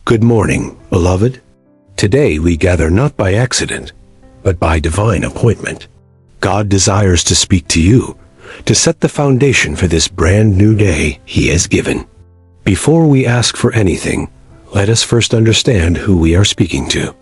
Good morning, beloved. Today we gather not by accident, but by divine appointment. God desires to speak to you, to set the foundation for this brand new day He has given. Before we ask for anything, let us first understand who we are speaking to.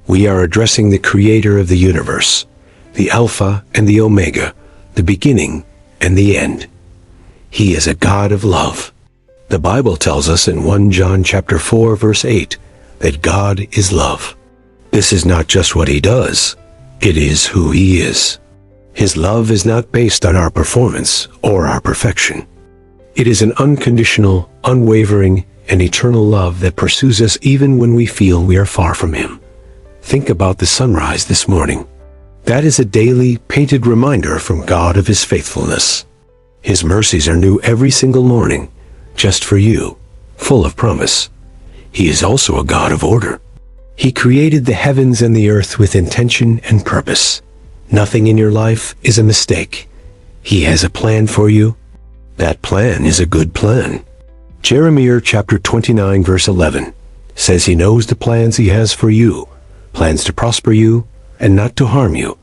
We are addressing the Creator of the universe, the Alpha and the Omega, the beginning and the end. He is a God of love. The Bible tells us in 1 John chapter 4 verse 8 that God is love. This is not just what He does, it is who He is. His love is not based on our performance or our perfection. It is an unconditional, unwavering, and eternal love that pursues us even when we feel we are far from Him. Think about the sunrise this morning. That is a daily, painted reminder from God of His faithfulness. His mercies are new every single morning, just for you, full of promise. He is also a God of order. He created the heavens and the earth with intention and purpose. Nothing in your life is a mistake. He has a plan for you. That plan is a good plan. Jeremiah chapter 29 verse 11 says He knows the plans He has for you, plans to prosper you and not to harm you,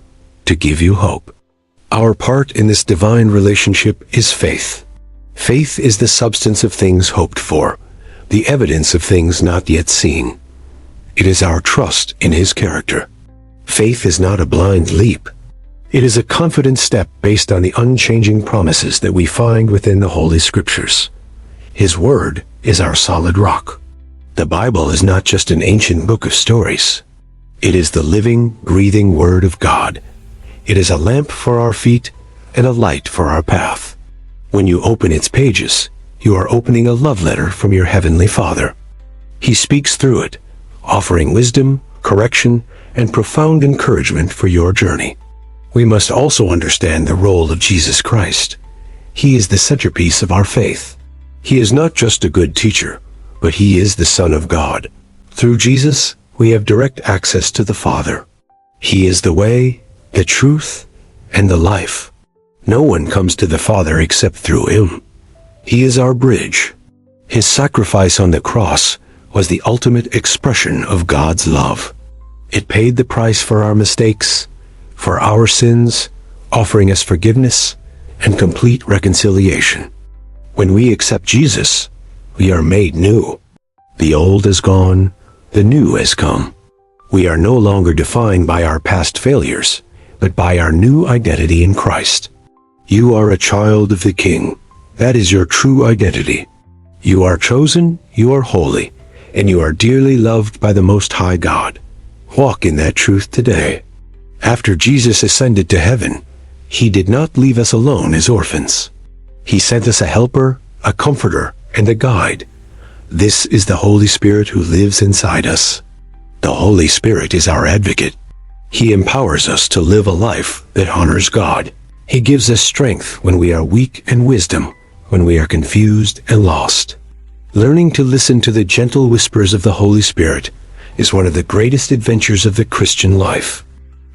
to give you hope. Our part in this divine relationship is faith. Faith is the substance of things hoped for, the evidence of things not yet seen. It is our trust in His character. Faith is not a blind leap. It is a confident step based on the unchanging promises that we find within the Holy Scriptures. His Word is our solid rock. The Bible is not just an ancient book of stories. It is the living, breathing Word of God. It is a lamp for our feet and a light for our path. When you open its pages, you are opening a love letter from your Heavenly Father. He speaks through it, offering wisdom, correction, and profound encouragement for your journey. We must also understand the role of Jesus Christ. He is the centerpiece of our faith. He is not just a good teacher, but He is the Son of God. Through Jesus, we have direct access to the Father. He is the way, the truth, and the life. No one comes to the Father except through Him. He is our bridge. His sacrifice on the cross was the ultimate expression of God's love. It paid the price for our mistakes, for our sins, offering us forgiveness and complete reconciliation. When we accept Jesus, we are made new. The old is gone, the new has come. We are no longer defined by our past failures, but by our new identity in Christ. You are a child of the King. That is your true identity. You are chosen, you are holy, and you are dearly loved by the Most High God. Walk in that truth today. After Jesus ascended to heaven, He did not leave us alone as orphans. He sent us a helper, a comforter, and a guide. This is the Holy Spirit who lives inside us. The Holy Spirit is our advocate. He empowers us to live a life that honors God. He gives us strength when we are weak and wisdom when we are confused and lost. Learning to listen to the gentle whispers of the Holy Spirit is one of the greatest adventures of the Christian life.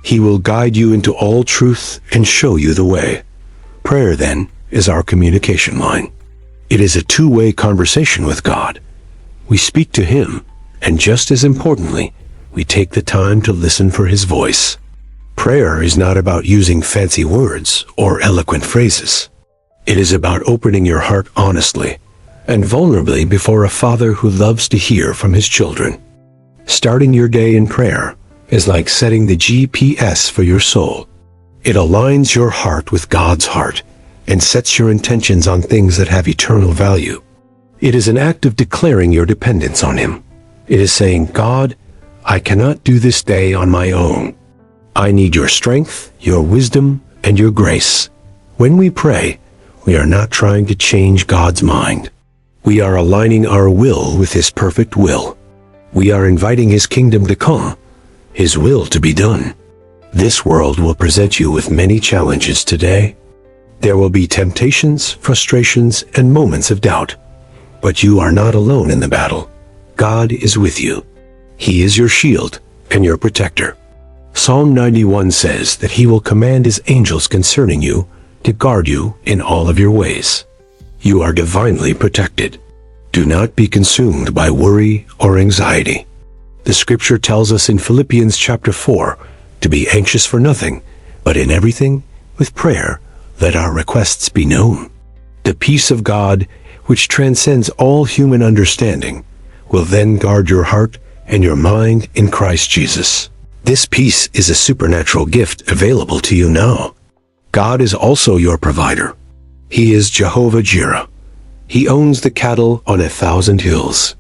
He will guide you into all truth and show you the way. Prayer, then, is our communication line. It is a two-way conversation with God. We speak to Him, and just as importantly, we take the time to listen for His voice. Prayer is not about using fancy words or eloquent phrases. It is about opening your heart honestly and vulnerably before a Father who loves to hear from His children. Starting your day in prayer is like setting the GPS for your soul. It aligns your heart with God's heart and sets your intentions on things that have eternal value. It is an act of declaring your dependence on Him. It is saying, God, I cannot do this day on my own. I need your strength, your wisdom, and your grace. When we pray, we are not trying to change God's mind. We are aligning our will with His perfect will. We are inviting His kingdom to come, His will to be done. This world will present you with many challenges today. There will be temptations, frustrations, and moments of doubt. But you are not alone in the battle. God is with you. He is your shield and your protector. Psalm 91 says that He will command His angels concerning you to guard you in all of your ways. You are divinely protected. Do not be consumed by worry or anxiety. The scripture tells us in Philippians chapter 4 to be anxious for nothing, but in everything, with prayer, let our requests be known. The peace of God, which transcends all human understanding, will then guard your heart and your mind in Christ Jesus. This peace is a supernatural gift available to you now. God is also your provider. He is Jehovah Jireh. He owns the cattle on 1,000 hills.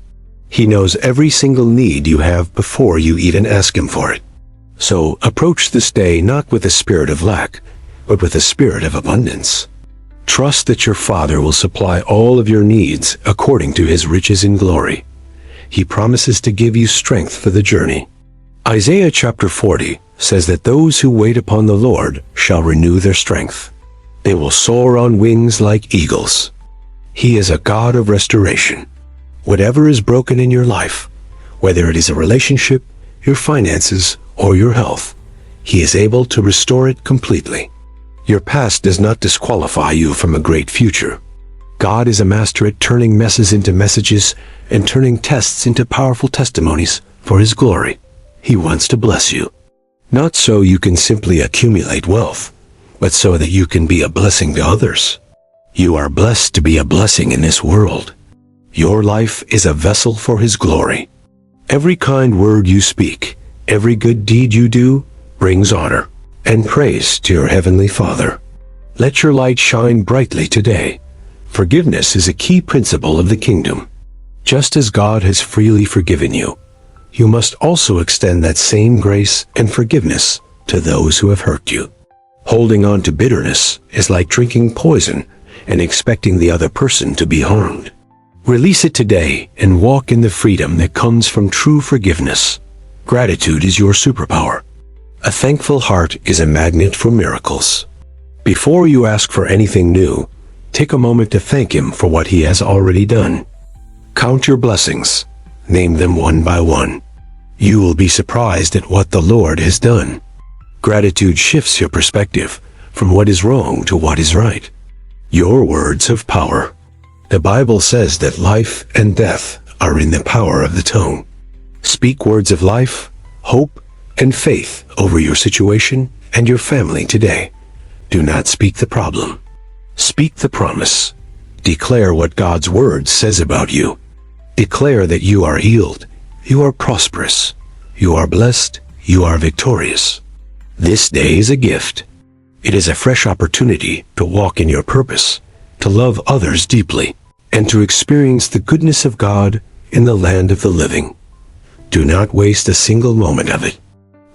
He knows every single need you have before you even ask Him for it. So approach this day not with a spirit of lack, but with a spirit of abundance. Trust that your Father will supply all of your needs according to His riches in glory. He promises to give you strength for the journey. Isaiah chapter 40 says that those who wait upon the Lord shall renew their strength. They will soar on wings like eagles. He is a God of restoration. Whatever is broken in your life, whether it is a relationship, your finances, or your health, He is able to restore it completely. Your past does not disqualify you from a great future. God is a master at turning messes into messages and turning tests into powerful testimonies for His glory. He wants to bless you. Not so you can simply accumulate wealth, but so that you can be a blessing to others. You are blessed to be a blessing in this world. Your life is a vessel for His glory. Every kind word you speak, every good deed you do, brings honor and praise to your Heavenly Father. Let your light shine brightly today. Forgiveness is a key principle of the kingdom. Just as God has freely forgiven you, you must also extend that same grace and forgiveness to those who have hurt you. Holding on to bitterness is like drinking poison and expecting the other person to be harmed. Release it today and walk in the freedom that comes from true forgiveness. Gratitude is your superpower. A thankful heart is a magnet for miracles. Before you ask for anything new, take a moment to thank Him for what He has already done. Count your blessings. Name them one by one. You will be surprised at what the Lord has done. Gratitude shifts your perspective from what is wrong to what is right. Your words have power. The Bible says that life and death are in the power of the tongue. Speak words of life, hope, and faith over your situation and your family today. Do not speak the problem. Speak the promise. Declare what God's word says about you. Declare that you are healed, you are prosperous, you are blessed, you are victorious. This day is a gift. It is a fresh opportunity to walk in your purpose, to love others deeply, and to experience the goodness of God in the land of the living. Do not waste a single moment of it.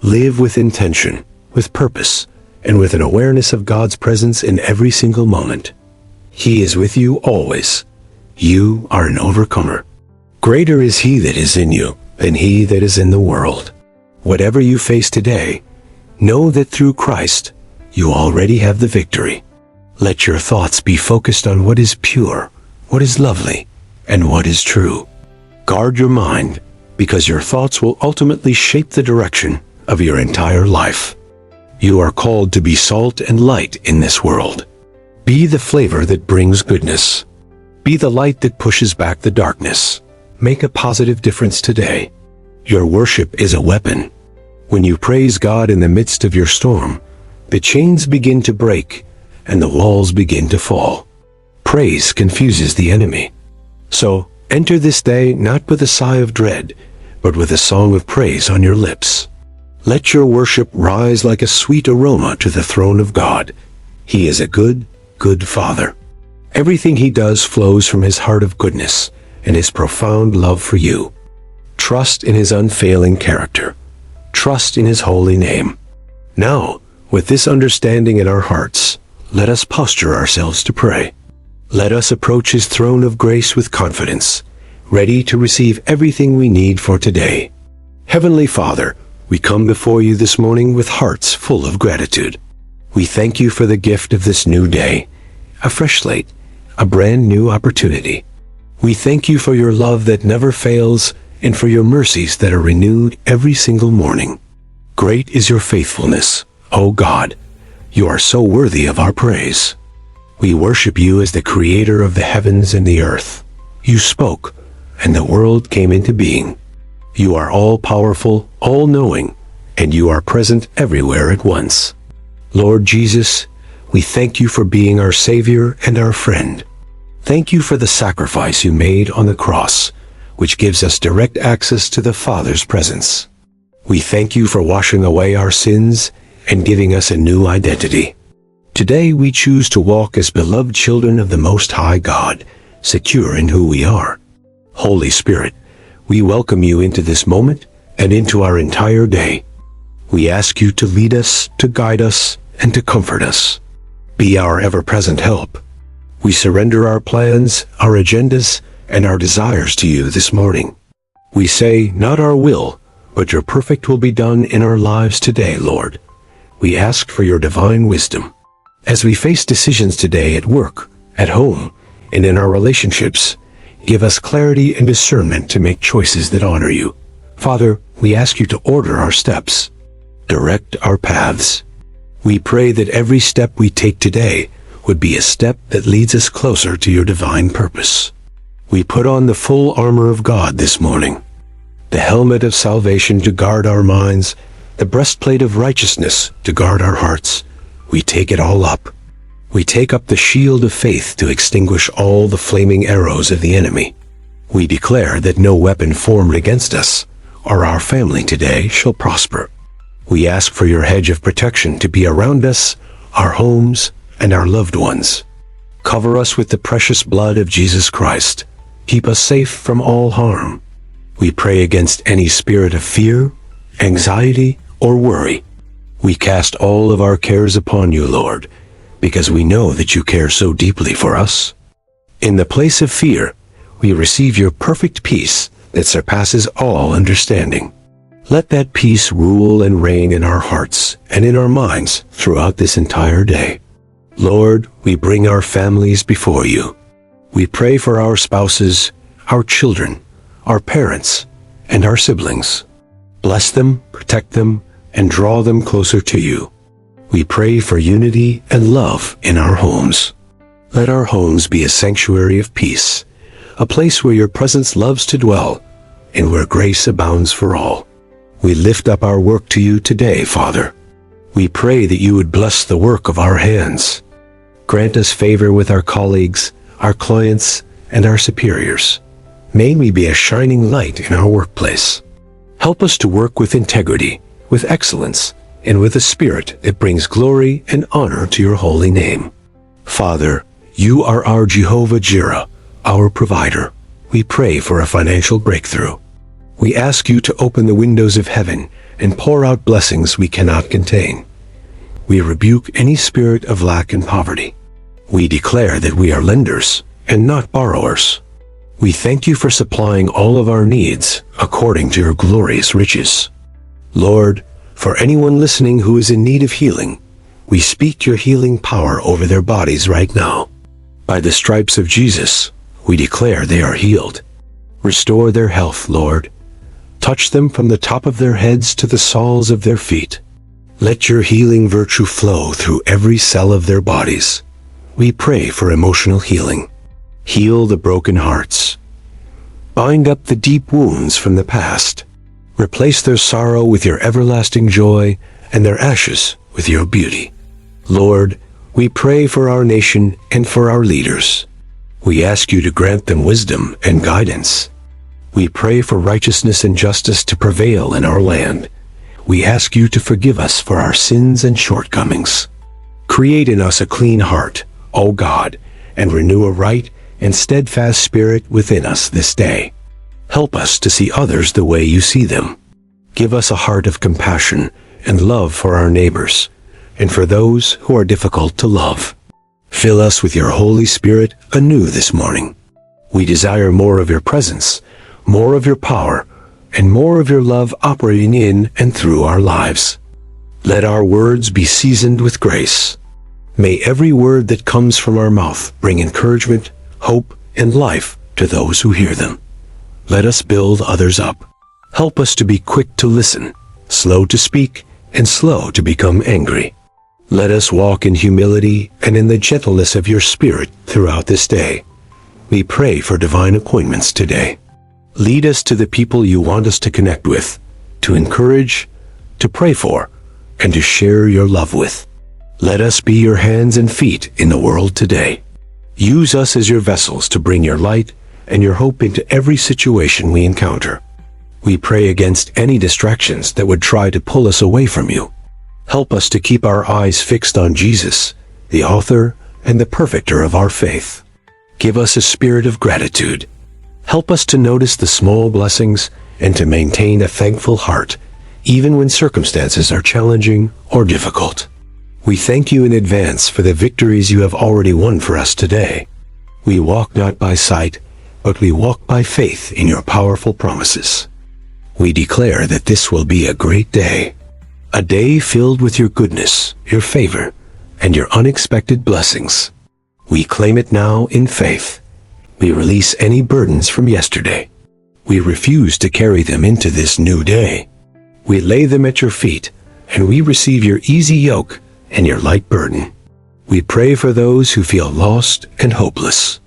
Live with intention, with purpose, and with an awareness of God's presence in every single moment. He is with you always. You are an overcomer. Greater is He that is in you than he that is in the world. Whatever you face today, know that through Christ, you already have the victory. Let your thoughts be focused on what is pure, what is lovely, and what is true. Guard your mind, because your thoughts will ultimately shape the direction of your entire life. You are called to be salt and light in this world. Be the flavor that brings goodness. Be the light that pushes back the darkness. Make a positive difference today. Your worship is a weapon. When you praise God in the midst of your storm, the chains begin to break and the walls begin to fall. Praise confuses the enemy. So enter this day not with a sigh of dread, but with a song of praise on your lips. Let your worship rise like a sweet aroma to the throne of God. He is a good, good Father. Everything He does flows from His heart of goodness and His profound love for you. Trust in His unfailing character. Trust in His holy name. Now, with this understanding in our hearts, let us posture ourselves to pray. Let us approach His throne of grace with confidence, ready to receive everything we need for today. Heavenly Father, we come before You this morning with hearts full of gratitude. We thank You for the gift of this new day, a fresh slate, a brand new opportunity. We thank You for Your love that never fails and for Your mercies that are renewed every single morning. Great is Your faithfulness, O God. You are so worthy of our praise. We worship You as the Creator of the heavens and the earth. You spoke, and the world came into being. You are all-powerful, all-knowing, and you are present everywhere at once. Lord Jesus, we thank you for being our Savior and our friend. Thank you for the sacrifice you made on the cross, which gives us direct access to the Father's presence. We thank you for washing away our sins and giving us a new identity. Today we choose to walk as beloved children of the Most High God, secure in who we are. Holy Spirit, we welcome you into this moment and into our entire day. We ask you to lead us, to guide us, and to comfort us. Be our ever-present help. We surrender our plans, our agendas, and our desires to you this morning. We say, not our will, but your perfect will be done in our lives today, Lord. We ask for your divine wisdom. As we face decisions today at work, at home, and in our relationships, give us clarity and discernment to make choices that honor you. Father, we ask you to order our steps, direct our paths. We pray that every step we take today would be a step that leads us closer to your divine purpose. We put on the full armor of God this morning, the helmet of salvation to guard our minds, the breastplate of righteousness to guard our hearts. We take it all up. We take up the shield of faith to extinguish all the flaming arrows of the enemy. We declare that no weapon formed against us or our family today shall prosper. We ask for your hedge of protection to be around us, our homes, and our loved ones. Cover us with the precious blood of Jesus Christ. Keep us safe from all harm. We pray against any spirit of fear, anxiety, or worry. We cast all of our cares upon you, Lord, because we know that you care so deeply for us. In the place of fear, we receive your perfect peace that surpasses all understanding. Let that peace rule and reign in our hearts and in our minds throughout this entire day. Lord, we bring our families before you. We pray for our spouses, our children, our parents, and our siblings. Bless them, protect them, and draw them closer to you. We pray for unity and love in our homes. Let our homes be a sanctuary of peace, a place where your presence loves to dwell, and where grace abounds for all. We lift up our work to you today, Father. We pray that you would bless the work of our hands. Grant us favor with our colleagues, our clients, and our superiors. May we be a shining light in our workplace. Help us to work with integrity, with excellence, and with a spirit that brings glory and honor to your holy name. Father, you are our Jehovah Jireh, our provider. We pray for a financial breakthrough. We ask you to open the windows of heaven and pour out blessings we cannot contain. We rebuke any spirit of lack and poverty. We declare that we are lenders and not borrowers. We thank you for supplying all of our needs according to your glorious riches. Lord, for anyone listening who is in need of healing, we speak your healing power over their bodies right now. By the stripes of Jesus, we declare they are healed. Restore their health, Lord. Touch them from the top of their heads to the soles of their feet. Let your healing virtue flow through every cell of their bodies. We pray for emotional healing. Heal the broken hearts. Bind up the deep wounds from the past. Replace their sorrow with your everlasting joy and their ashes with your beauty. Lord, we pray for our nation and for our leaders. We ask you to grant them wisdom and guidance. We pray for righteousness and justice to prevail in our land. We ask you to forgive us for our sins and shortcomings. Create in us a clean heart, O God, and renew a right and steadfast spirit within us this day. Help us to see others the way you see them. Give us a heart of compassion and love for our neighbors, and for those who are difficult to love. Fill us with your Holy Spirit anew this morning. We desire more of your presence, more of your power, and more of your love operating in and through our lives. Let our words be seasoned with grace. May every word that comes from our mouth bring encouragement, hope, and life to those who hear them. Let us build others up. Help us to be quick to listen, slow to speak, and slow to become angry. Let us walk in humility and in the gentleness of your Spirit throughout this day. We pray for divine appointments today. Lead us to the people you want us to connect with, to encourage, to pray for, and to share your love with. Let us be your hands and feet in the world today. Use us as your vessels to bring your light and your hope into every situation we encounter. We pray against any distractions that would try to pull us away from you. Help us to keep our eyes fixed on Jesus, the author and the perfecter of our faith. Give us a spirit of gratitude. Help us to notice the small blessings and to maintain a thankful heart, even when circumstances are challenging or difficult. We thank you in advance for the victories you have already won for us today. We walk not by sight, but we walk by faith in your powerful promises. We declare that this will be a great day, a day filled with your goodness, your favor, and your unexpected blessings. We claim it now in faith. We release any burdens from yesterday. We refuse to carry them into this new day. We lay them at your feet, and we receive your easy yoke and your light burden. We pray for those who feel lost and hopeless.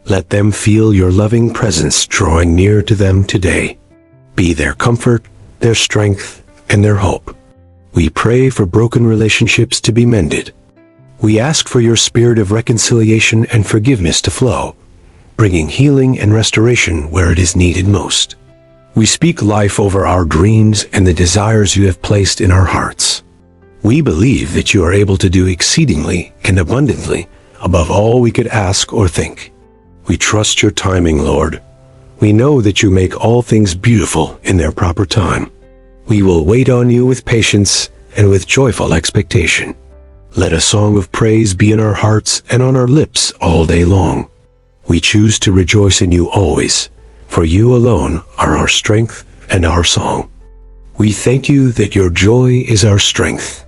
Let them feel your loving presence drawing near to them today. Be their comfort, their strength, and their hope. We pray for broken relationships to be mended. We ask for your spirit of reconciliation and forgiveness to flow, bringing healing and restoration where it is needed most. We speak life over our dreams and the desires you have placed in our hearts. We believe that you are able to do exceedingly and abundantly above all we could ask or think. We trust your timing, Lord. We know that you make all things beautiful in their proper time. We will wait on you with patience and with joyful expectation. Let a song of praise be in our hearts and on our lips all day long. We choose to rejoice in you always, for you alone are our strength and our song. We thank you that your joy is our strength.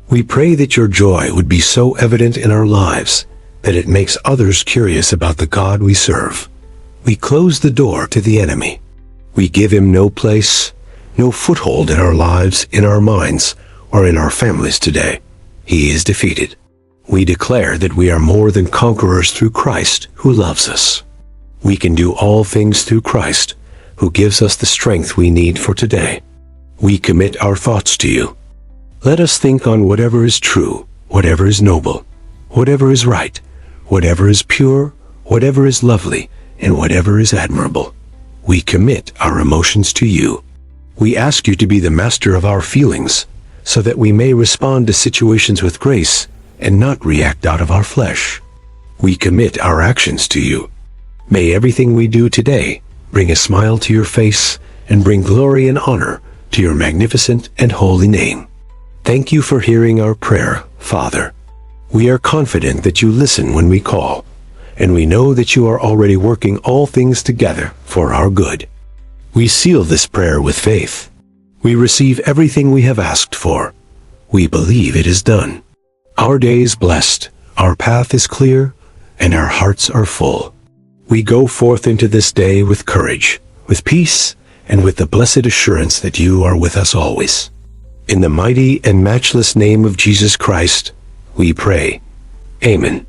We pray that your joy would be so evident in our lives that it makes others curious about the God we serve. We close the door to the enemy. We give him no place, no foothold in our lives, in our minds, or in our families today. He is defeated. We declare that we are more than conquerors through Christ who loves us. We can do all things through Christ who gives us the strength we need for today. We commit our thoughts to you. Let us think on whatever is true, whatever is noble, whatever is right, whatever is pure, whatever is lovely, and whatever is admirable. We commit our emotions to you. We ask you to be the master of our feelings, so that we may respond to situations with grace and not react out of our flesh. We commit our actions to you. May everything we do today bring a smile to your face and bring glory and honor to your magnificent and holy name. Thank you for hearing our prayer, Father. We are confident that you listen when we call, and we know that you are already working all things together for our good. We seal this prayer with faith. We receive everything we have asked for. We believe it is done. Our day is blessed, our path is clear, and our hearts are full. We go forth into this day with courage, with peace, and with the blessed assurance that you are with us always. In the mighty and matchless name of Jesus Christ, we pray. Amen.